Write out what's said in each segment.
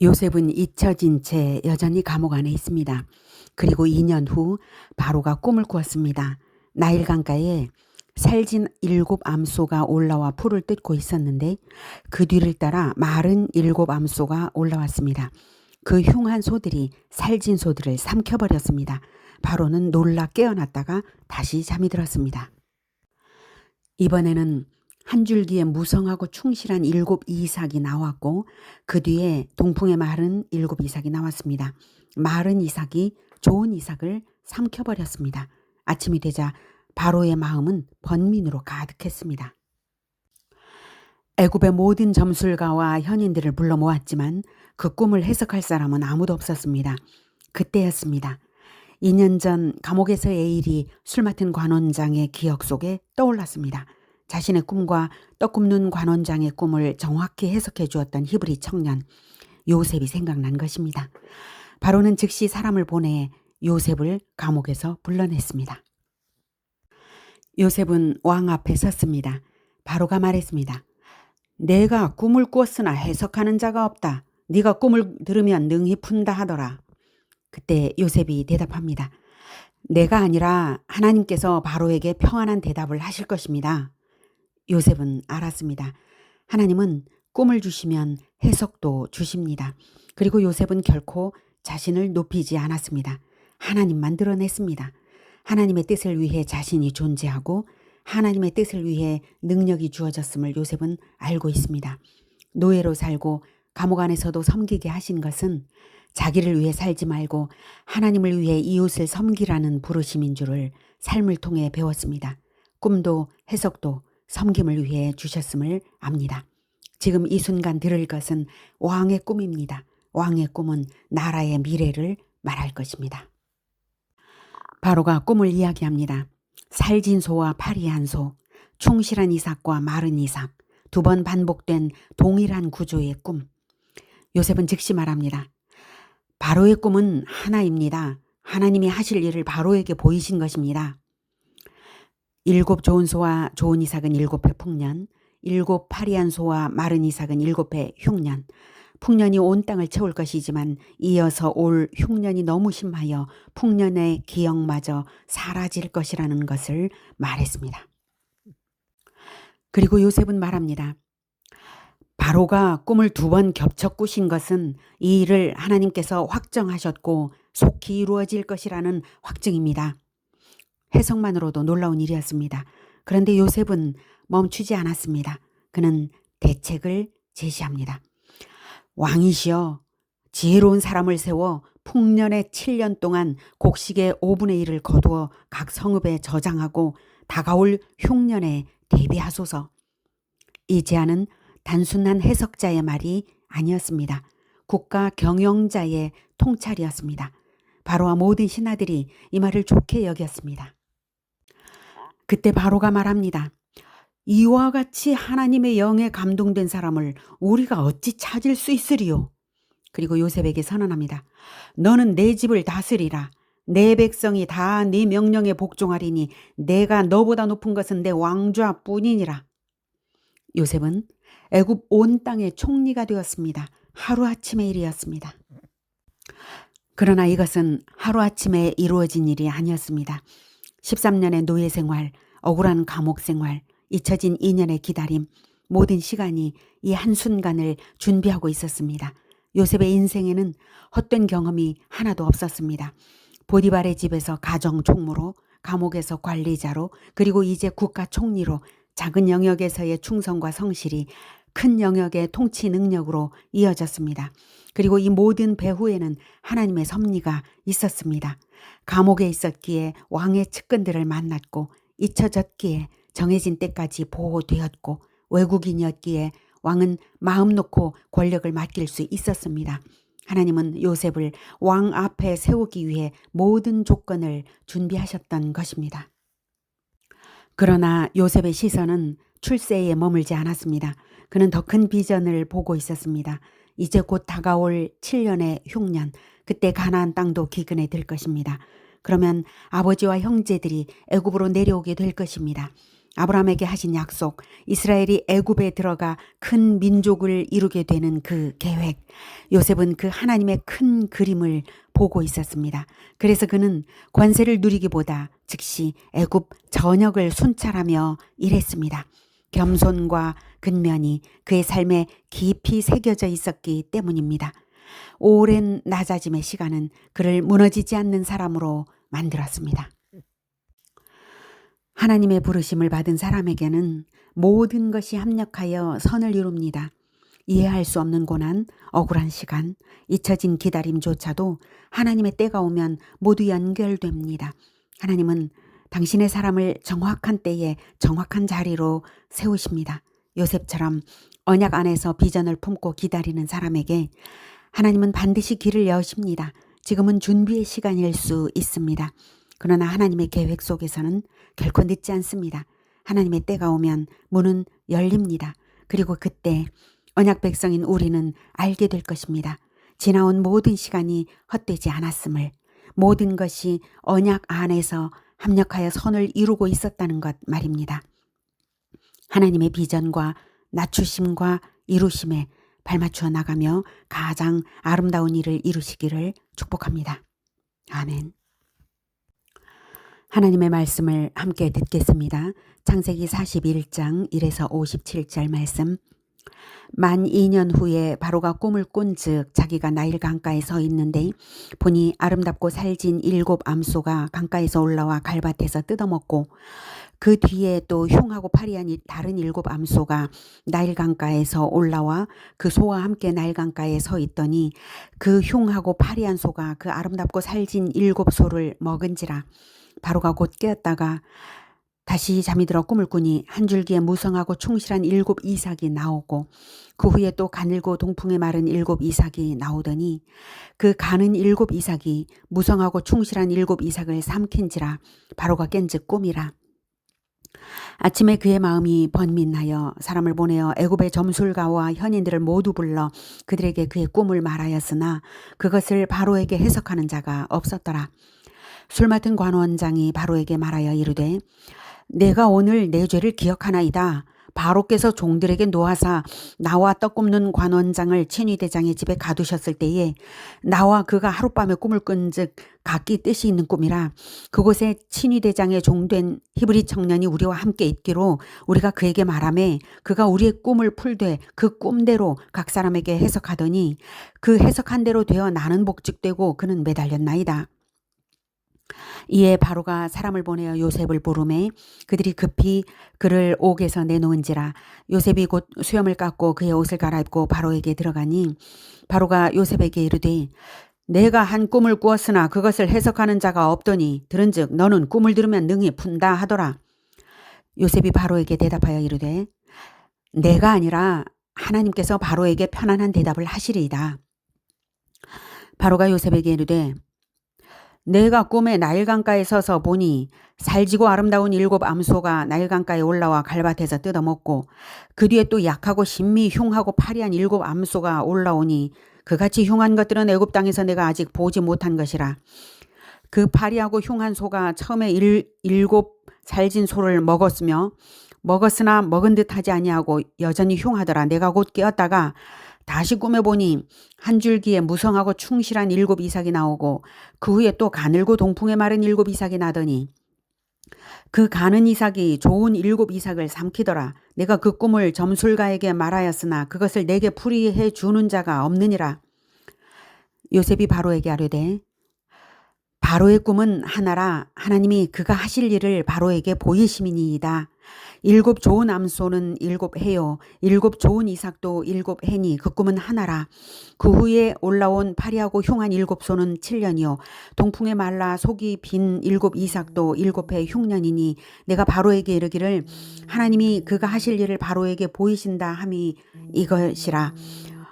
요셉은 잊혀진 채 여전히 감옥 안에 있습니다. 그리고 2년 후 바로가 꿈을 꾸었습니다. 나일 강가에 살진 7암소가 올라와 풀을 뜯고 있었는데 그 뒤를 따라 마른 7암소가 올라왔습니다. 그 흉한 소들이 살진 소들을 삼켜버렸습니다. 바로는 놀라 깨어났다가 다시 잠이 들었습니다. 이번에는 한 줄기에 무성하고 충실한 7이삭이 나왔고 그 뒤에 동풍에 마른 7이삭이 나왔습니다. 마른 이삭이 좋은 이삭을 삼켜버렸습니다. 아침이 되자 바로의 마음은 번민으로 가득했습니다. 애굽의 모든 점술가와 현인들을 불러 모았지만 그 꿈을 해석할 사람은 아무도 없었습니다. 그때였습니다. 2년 전 감옥에서의 일이 술 맡은 관원장의 기억 속에 떠올랐습니다. 자신의 꿈과 떡 굽는 관원장의 꿈을 정확히 해석해 주었던 히브리 청년 요셉이 생각난 것입니다. 바로는 즉시 사람을 보내 요셉을 감옥에서 불러냈습니다. 요셉은 왕 앞에 섰습니다. 바로가 말했습니다. 내가 꿈을 꾸었으나 해석하는 자가 없다. 네가 꿈을 들으면 능히 푼다 하더라. 그때 요셉이 대답합니다. 내가 아니라 하나님께서 바로에게 평안한 대답을 하실 것입니다. 요셉은 알았습니다. 하나님은 꿈을 주시면 해석도 주십니다. 그리고 요셉은 결코 자신을 높이지 않았습니다. 하나님만 드러냈습니다. 하나님의 뜻을 위해 자신이 존재하고 하나님의 뜻을 위해 능력이 주어졌음을 요셉은 알고 있습니다. 노예로 살고 감옥 안에서도 섬기게 하신 것은 자기를 위해 살지 말고 하나님을 위해 이웃을 섬기라는 부르심인 줄을 삶을 통해 배웠습니다. 꿈도 해석도 섬김을 위해 주셨음을 압니다. 지금 이 순간 들을 것은 왕의 꿈입니다. 왕의 꿈은 나라의 미래를 말할 것입니다. 바로가 꿈을 이야기합니다. 살진 소와 파리한 소, 충실한 이삭과 마른 이삭, 2번 반복된 동일한 구조의 꿈. 요셉은 즉시 말합니다. 바로의 꿈은 하나입니다. 하나님이 하실 일을 바로에게 보이신 것입니다. 7 좋은 소와 좋은 이삭은 7해 풍년, 7 파리한 소와 마른 이삭은 7해 흉년. 풍년이 온 땅을 채울 것이지만 이어서 올 흉년이 너무 심하여 풍년의 기억마저 사라질 것이라는 것을 말했습니다. 그리고 요셉은 말합니다. 바로가 꿈을 2번 겹쳐 꾸신 것은 이 일을 하나님께서 확정하셨고 속히 이루어질 것이라는 확증입니다. 해석만으로도 놀라운 일이었습니다. 그런데 요셉은 멈추지 않았습니다. 그는 대책을 제시합니다. 왕이시여, 지혜로운 사람을 세워 풍년의 7년 동안 곡식의 5분의 1을 거두어 각 성읍에 저장하고 다가올 흉년에 대비하소서. 이 제안은 단순한 해석자의 말이 아니었습니다. 국가 경영자의 통찰이었습니다. 바로와 모든 신하들이 이 말을 좋게 여겼습니다. 그때 바로가 말합니다. 이와 같이 하나님의 영에 감동된 사람을 우리가 어찌 찾을 수 있으리요? 그리고 요셉에게 선언합니다. 너는 내 집을 다스리라. 내 백성이 다 네 명령에 복종하리니 내가 너보다 높은 것은 내 왕좌뿐이니라. 요셉은 애굽 온 땅의 총리가 되었습니다. 하루아침의 일이었습니다. 그러나 이것은 하루아침에 이루어진 일이 아니었습니다. 13년의 노예 생활, 억울한 감옥 생활, 잊혀진 2년의 기다림, 모든 시간이 이 한순간을 준비하고 있었습니다. 요셉의 인생에는 헛된 경험이 하나도 없었습니다. 보디발의 집에서 가정 총무로, 감옥에서 관리자로, 그리고 이제 국가 총리로 작은 영역에서의 충성과 성실이 큰 영역의 통치 능력으로 이어졌습니다. 그리고 이 모든 배후에는 하나님의 섭리가 있었습니다. 감옥에 있었기에 왕의 측근들을 만났고 잊혀졌기에 정해진 때까지 보호되었고 외국인이었기에 왕은 마음 놓고 권력을 맡길 수 있었습니다. 하나님은 요셉을 왕 앞에 세우기 위해 모든 조건을 준비하셨던 것입니다. 그러나 요셉의 시선은 출세에 머물지 않았습니다. 그는 더 큰 비전을 보고 있었습니다. 이제 곧 다가올 7년의 흉년, 그때 가나안 땅도 기근에 들 것입니다. 그러면 아버지와 형제들이 애굽으로 내려오게 될 것입니다. 아브라함에게 하신 약속, 이스라엘이 애굽에 들어가 큰 민족을 이루게 되는 그 계획, 요셉은 그 하나님의 큰 그림을 보고 있었습니다. 그래서 그는 권세를 누리기보다 즉시 애굽 전역을 순찰하며 일했습니다. 겸손과 근면이 그의 삶에 깊이 새겨져 있었기 때문입니다. 오랜 낮아짐의 시간은 그를 무너지지 않는 사람으로 만들었습니다. 하나님의 부르심을 받은 사람에게는 모든 것이 합력하여 선을 이룹니다. 이해할 수 없는 고난, 억울한 시간, 잊혀진 기다림조차도 하나님의 때가 오면 모두 연결됩니다. 하나님은 당신의 사람을 정확한 때에 정확한 자리로 세우십니다. 요셉처럼 언약 안에서 비전을 품고 기다리는 사람에게 하나님은 반드시 길을 여십니다. 지금은 준비의 시간일 수 있습니다. 그러나 하나님의 계획 속에서는 결코 늦지 않습니다. 하나님의 때가 오면 문은 열립니다. 그리고 그때 언약 백성인 우리는 알게 될 것입니다. 지나온 모든 시간이 헛되지 않았음을, 모든 것이 언약 안에서 합력하여 선을 이루고 있었다는 것 말입니다. 하나님의 비전과 낮추심과 이루심에 발맞추어 나가며 가장 아름다운 일을 이루시기를 축복합니다. 아멘. 하나님의 말씀을 함께 듣겠습니다. 창세기 41장 1에서 57절 말씀. 만 2년 후에 바로가 꿈을 꾼즉 자기가 나일 강가에 서 있는데 보니 아름답고 살진 7 암소가 강가에서 올라와 갈밭에서 뜯어먹고 그 뒤에 또 흉하고 파리한 다른 7 암소가 나일 강가에서 올라와 그 소와 함께 나일 강가에 서 있더니 그 흉하고 파리한 소가 그 아름답고 살진 7 소를 먹은지라. 바로가 곧 깨었다가 다시 잠이 들어 꿈을 꾸니 한 줄기에 무성하고 충실한 7 이삭이 나오고 그 후에 또 가늘고 동풍에 마른 7 이삭이 나오더니 그 가는 7 이삭이 무성하고 충실한 7 이삭을 삼킨지라. 바로가 깬즉 꿈이라. 아침에 그의 마음이 번민하여 사람을 보내어 애굽의 점술가와 현인들을 모두 불러 그들에게 그의 꿈을 말하였으나 그것을 바로에게 해석하는 자가 없었더라. 술 맡은 관원장이 바로에게 말하여 이르되 내가 오늘 내 죄를 기억하나이다. 바로께서 종들에게 놓아사 나와 떡 굽는 관원장을 친위대장의 집에 가두셨을 때에 나와 그가 하룻밤에 꿈을 꾼즉 각기 뜻이 있는 꿈이라. 그곳에 친위대장의 종된 히브리 청년이 우리와 함께 있기로 우리가 그에게 말하매 그가 우리의 꿈을 풀되 그 꿈대로 각 사람에게 해석하더니 그 해석한 대로 되어 나는 복직되고 그는 매달렸나이다. 이에 바로가 사람을 보내어 요셉을 부르매 그들이 급히 그를 옥에서 내놓은지라. 요셉이 곧 수염을 깎고 그의 옷을 갈아입고 바로에게 들어가니 바로가 요셉에게 이르되 내가 한 꿈을 꾸었으나 그것을 해석하는 자가 없더니 들은즉 너는 꿈을 들으면 능히 푼다 하더라. 요셉이 바로에게 대답하여 이르되 내가 아니라 하나님께서 바로에게 편안한 대답을 하시리이다. 바로가 요셉에게 이르되 내가 꿈에 나일강가에 서서 보니 살지고 아름다운 7 암소가 나일강가에 올라와 갈밭에서 뜯어먹고 그 뒤에 또 약하고 심히 흉하고 파리한 7 암소가 올라오니 그같이 흉한 것들은 애굽 땅에서 내가 아직 보지 못한 것이라. 그 파리하고 흉한 소가 처음에 7 살진 소를 먹었으나 먹은 듯 하지 아니하고 여전히 흉하더라. 내가 곧 깨었다가 다시 꿈에 보니 한 줄기에 무성하고 충실한 7 이삭이 나오고 그 후에 또 가늘고 동풍에 마른 7 이삭이 나더니 그 가는 이삭이 좋은 7 이삭을 삼키더라. 내가 그 꿈을 점술가에게 말하였으나 그것을 내게 풀이해 주는 자가 없느니라. 요셉이 바로에게 아뢰되 바로의 꿈은 하나라. 하나님이 그가 하실 일을 바로에게 보이심이니이다. 7 좋은 암소는 7 해요. 7 좋은 이삭도 7 해니 그 꿈은 하나라. 그 후에 올라온 파리하고 흉한 7 소는 7년이요. 동풍에 말라 속이 빈 7 이삭도 7해 흉년이니 내가 바로에게 이르기를 하나님이 그가 하실 일을 바로에게 보이신다 함이 이것이라.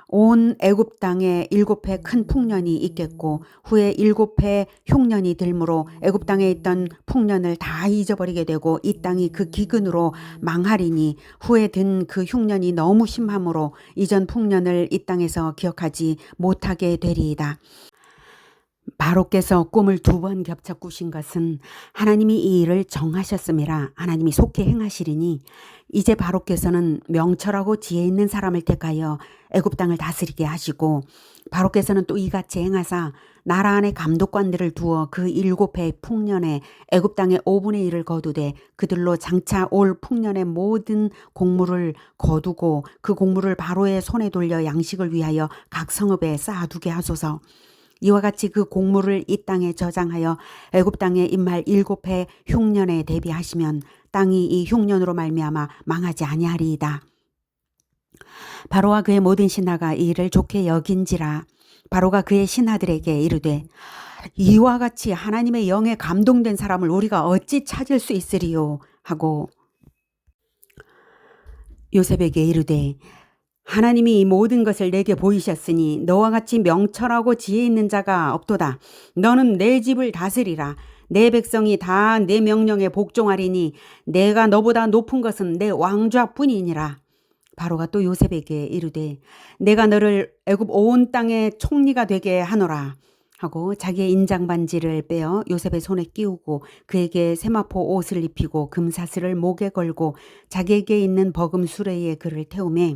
온 애굽 땅에 7해 큰 풍년이 있겠고 후에 7해 흉년이 들므로 애굽 땅에 있던 풍년을 다 잊어버리게 되고 이 땅이 그 기근으로 망하리니 후에 든 그 흉년이 너무 심함으로 이전 풍년을 이 땅에서 기억하지 못하게 되리이다. 바로께서 꿈을 2번 겹쳐 꾸신 것은 하나님이 이 일을 정하셨음이라 하나님이 속히 행하시리니 이제 바로께서는 명철하고 지혜 있는 사람을 택하여 애굽 땅을 다스리게 하시고 바로께서는 또 이같이 행하사 나라 안에 감독관들을 두어 그 7해 풍년에 애굽 땅의 5분의 1을 거두되 그들로 장차 올 풍년의 모든 곡물을 거두고 그 곡물을 바로의 손에 돌려 양식을 위하여 각 성읍에 쌓아두게 하소서. 이와 같이 그 곡물을 이 땅에 저장하여 애굽 땅에 임할 7해 흉년에 대비하시면 땅이 이 흉년으로 말미암아 망하지 아니하리이다. 바로와 그의 모든 신하가 이 일을 좋게 여긴지라. 바로가 그의 신하들에게 이르되 이와 같이 하나님의 영에 감동된 사람을 우리가 어찌 찾을 수 있으리요 하고 요셉에게 이르되 하나님이 이 모든 것을 내게 보이셨으니 너와 같이 명철하고 지혜 있는 자가 없도다. 너는 내 집을 다스리라. 내 백성이 다 내 명령에 복종하리니 내가 너보다 높은 것은 내 왕좌뿐이니라. 바로가 또 요셉에게 이르되 내가 너를 애굽 온 땅의 총리가 되게 하노라 하고 자기의 인장 반지를 빼어 요셉의 손에 끼우고 그에게 세마포 옷을 입히고 금사슬을 목에 걸고 자기에게 있는 버금 수레에 그를 태우매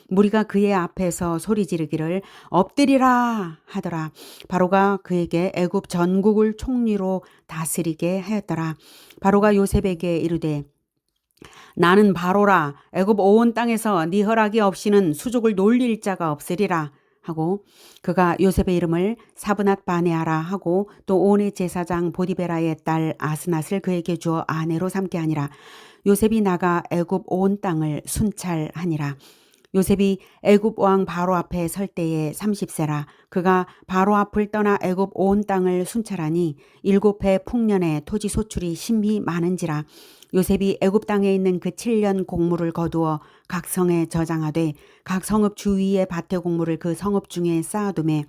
무리가 그의 앞에서 소리 지르기를 엎드리라 하더라. 바로가 그에게 애굽 전국을 총리로 다스리게 하였더라. 바로가 요셉에게 이르되 나는 바로라. 애굽 온 땅에서 네 허락이 없이는 수족을 놀릴 자가 없으리라 하고 그가 요셉의 이름을 사브낫 바네아라 하고 또 온의 제사장 보디베라의 딸 아스낫을 그에게 주어 아내로 삼게 하니라. 요셉이 나가 애굽 온 땅을 순찰하니라. 요셉이 애굽 왕 바로 앞에 설 때에 30세라. 그가 바로 앞을 떠나 애굽 온 땅을 순찰하니 7해 풍년에 토지 소출이 심히 많은지라. 요셉이 애굽 땅에 있는 그 7년 곡물을 거두어 각 성에 저장하되 각 성읍 주위의 밭의 곡물을 그 성읍 중에 쌓아두매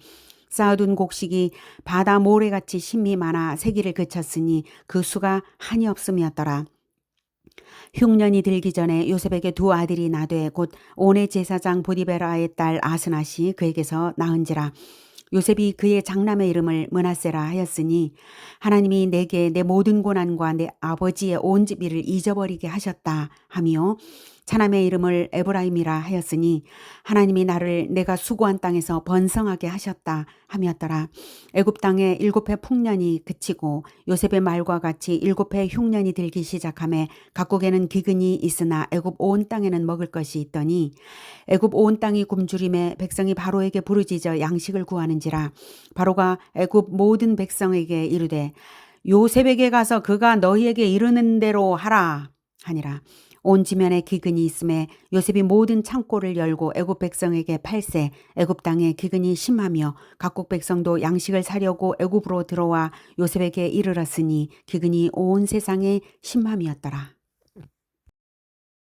쌓아둔 곡식이 바다 모래같이 심히 많아 세기를 그쳤으니 그 수가 한이 없음이었더라. 흉년이 들기 전에 요셉에게 2 아들이 나되 곧 온의 제사장 보디베라의 딸 아스낫이 그에게서 낳은지라. 요셉이 그의 장남의 이름을 므낫세라 하였으니 하나님이 내게 내 모든 고난과 내 아버지의 온 집일을 잊어버리게 하셨다 하며 차남의 이름을 에브라임이라 하였으니 하나님이 나를 내가 수고한 땅에서 번성하게 하셨다 함이었더라. 애굽 땅에 7해 풍년이 그치고 요셉의 말과 같이 7해 흉년이 들기 시작하매 각국에는 기근이 있으나 애굽 온 땅에는 먹을 것이 있더니 애굽 온 땅이 굶주림에 백성이 바로에게 부르짖어 양식을 구하는지라. 바로가 애굽 모든 백성에게 이르되 요셉에게 가서 그가 너희에게 이르는 대로 하라 하니라. 온 지면에 기근이 있음에 요셉이 모든 창고를 열고 애굽 백성에게 팔세. 애굽 땅에 기근이 심하며 각국 백성도 양식을 사려고 애굽으로 들어와 요셉에게 이르렀으니 기근이 온 세상에 심함이었더라.